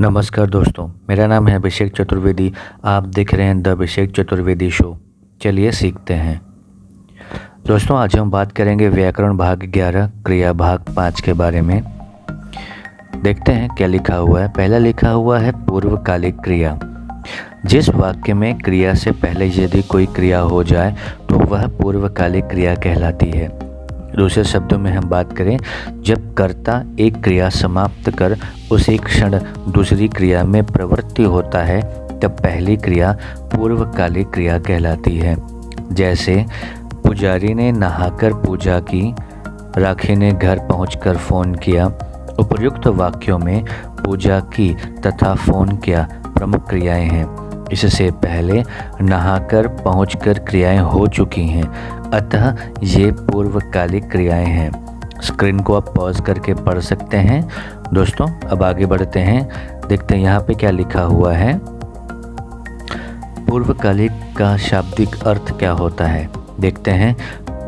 नमस्कार दोस्तों, मेरा नाम है अभिषेक चतुर्वेदी। आप देख रहे हैं द अभिषेक चतुर्वेदी शो। चलिए सीखते हैं। दोस्तों, आज हम बात करेंगे व्याकरण भाग 11 क्रिया भाग 5 के बारे में। देखते हैं क्या लिखा हुआ है। पहला लिखा हुआ है पूर्वकालिक क्रिया। जिस वाक्य में क्रिया से पहले यदि कोई क्रिया हो जाए तो वह पूर्वकालिक क्रिया कहलाती है। दूसरे शब्दों में हम बात करें, जब कर्ता एक क्रिया समाप्त कर उसी क्षण दूसरी क्रिया में प्रवृत्ति होता है तब पहली क्रिया पूर्वकालिक क्रिया कहलाती है। जैसे पुजारी ने नहाकर पूजा की, राखी ने घर पहुंचकर फ़ोन किया। उपर्युक्त वाक्यों में पूजा की तथा फ़ोन किया प्रमुख क्रियाएं हैं। इससे पहले नहाकर पहुंचकर क्रियाएं हो चुकी हैं, अतः ये पूर्वकालिक क्रियाएं हैं। स्क्रीन को आप पॉज करके पढ़ सकते हैं। दोस्तों, अब आगे बढ़ते हैं, देखते हैं यहाँ पे क्या लिखा हुआ है। पूर्वकालिक का शाब्दिक अर्थ क्या होता है, देखते हैं।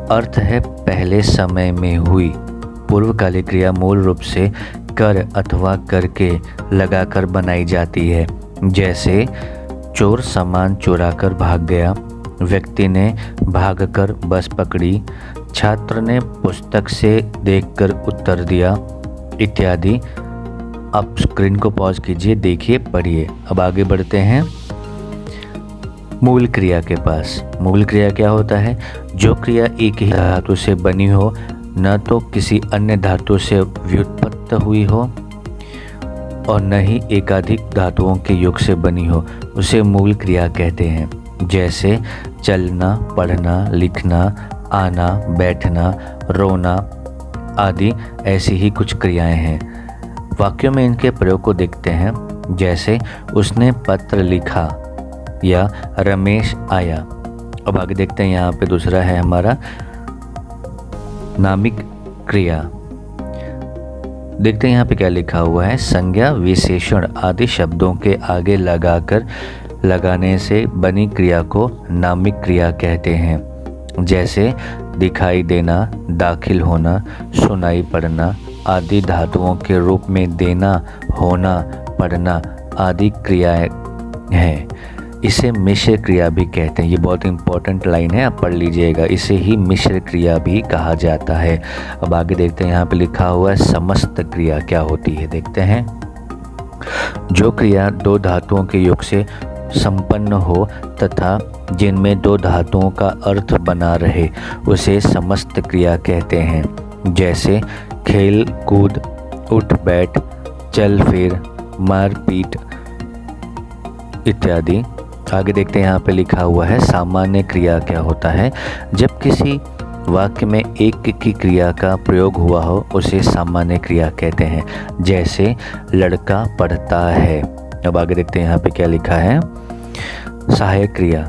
अर्थ है पहले समय में हुई। पूर्वकालिक क्रिया मूल रूप से कर अथवा करके लगाकर बनाई जाती है। जैसे चोर सामान चुराकर भाग गया, व्यक्ति ने भागकर बस पकड़ी, छात्र ने पुस्तक से देखकर उत्तर दिया, इत्यादि। आप स्क्रीन को पॉज कीजिए, देखिए, पढ़िए। अब आगे बढ़ते हैं मूल क्रिया के पास। मूल क्रिया क्या होता है? जो क्रिया एक ही धातु से बनी हो, न तो किसी अन्य धातु से व्युत्पन्न हुई हो और न ही एकाधिक धातुओं के योग से बनी हो, उसे मूल क्रिया कहते हैं। जैसे चलना, पढ़ना, लिखना, आना, बैठना, रोना आदि ऐसी ही कुछ क्रियाएं हैं। वाक्यों में इनके प्रयोग को देखते हैं। जैसे उसने पत्र लिखा या रमेश आया। अब आगे देखते हैं, यहाँ पे दूसरा है हमारा नामिक क्रिया। देखते हैं यहाँ पे क्या लिखा हुआ है। संज्ञा, विशेषण आदि शब्दों के आगे लगाने से बनी क्रिया को नामिक क्रिया कहते हैं। जैसे दिखाई देना, दाखिल होना, सुनाई पड़ना आदि धातुओं के रूप में देना, होना, पढ़ना आदि क्रियाएं हैं। इसे मिश्र क्रिया भी कहते हैं। ये बहुत इंपॉर्टेंट लाइन है, आप पढ़ लीजिएगा। इसे ही मिश्र क्रिया भी कहा जाता है। अब आगे देखते हैं, यहाँ पे लिखा हुआ है समस्त क्रिया क्या होती है, देखते हैं। जो क्रिया दो धातुओं के योग से संपन्न हो तथा जिनमें दो धातुओं का अर्थ बना रहे, उसे समस्त क्रिया कहते हैं। जैसे खेल कूद, उठ बैठ, चल फिर, मार पीट इत्यादि। आगे देखते हैं, यहाँ पे लिखा हुआ है सामान्य क्रिया क्या होता है। जब किसी वाक्य में एक की क्रिया का प्रयोग हुआ हो, उसे सामान्य क्रिया कहते हैं। जैसे लड़का पढ़ता है। अब आगे देखते हैं, यहाँ पे क्या लिखा है। सहायक क्रिया।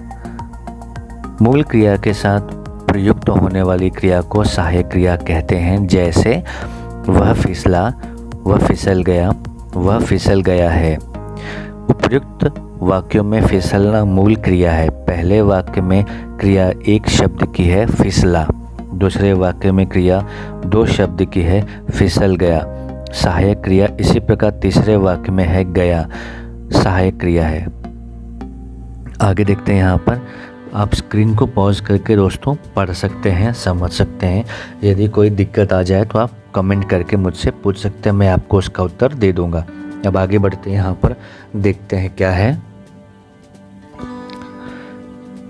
मूल क्रिया के साथ प्रयुक्त होने वाली क्रिया को सहायक क्रिया कहते हैं। जैसे वह फिसला, वह फिसल गया, वह फिसल गया है। उपयुक्त वाक्यों में फिसलना मूल क्रिया है। पहले वाक्य में क्रिया एक शब्द की है, फिसला। दूसरे वाक्य में क्रिया दो शब्द की है, फिसल गया। सहायक क्रिया इसी प्रकार तीसरे वाक्य में है, गया, सहायक क्रिया है। आगे देखते हैं, यहाँ पर आप स्क्रीन को पॉज करके दोस्तों पढ़ सकते हैं, समझ सकते हैं। यदि कोई दिक्कत आ जाए तो आप कमेंट करके मुझसे पूछ सकते हैं, मैं आपको उसका उत्तर दे दूंगा। अब आगे बढ़ते हैं, यहाँ पर देखते हैं क्या है।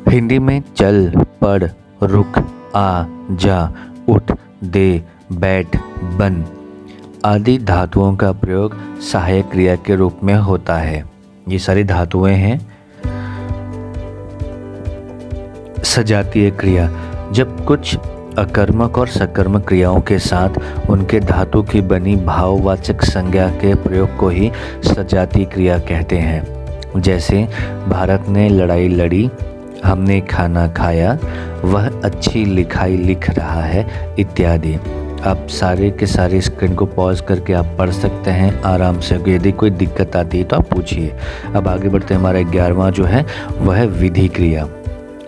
हिंदी में चल, पढ़, रुक, आ, जा, उठ, दे, बैठ, बन आदि धातुओं का प्रयोग सहायक क्रिया के रूप में होता है। ये सारी धातुएं हैं। सजातीय क्रिया। जब कुछ अकर्मक और सकर्मक क्रियाओं के साथ उनके धातु की बनी भाववाचक संज्ञा के प्रयोग को ही सजातीय क्रिया कहते हैं। जैसे भारत ने लड़ाई लड़ी, हमने खाना खाया, वह अच्छी लिखाई लिख रहा है इत्यादि। आप सारे के सारे स्क्रीन को पॉज करके आप पढ़ सकते हैं आराम से। यदि कोई दिक्कत आती है तो आप पूछिए। अब आगे बढ़ते हैं, हमारा 11वां जो है वह है विधि क्रिया।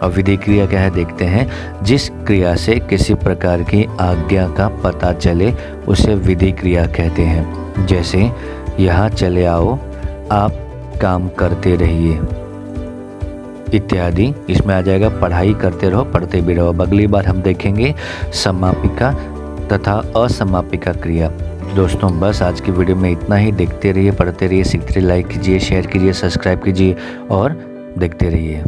अब विधि क्रिया क्या है, देखते हैं। जिस क्रिया से किसी प्रकार की आज्ञा का पता चले उसे विधि क्रिया कहते हैं। जैसे यहाँ चले आओ, आप काम करते रहिए इत्यादि। इसमें आ जाएगा पढ़ाई करते रहो, पढ़ते भी रहो। अगली बार हम देखेंगे समापिका तथा असमापिका क्रिया। दोस्तों बस आज की वीडियो में इतना ही। देखते रहिए, पढ़ते रहिए, सीखते रहिए। लाइक कीजिए, शेयर कीजिए, सब्सक्राइब कीजिए और देखते रहिए।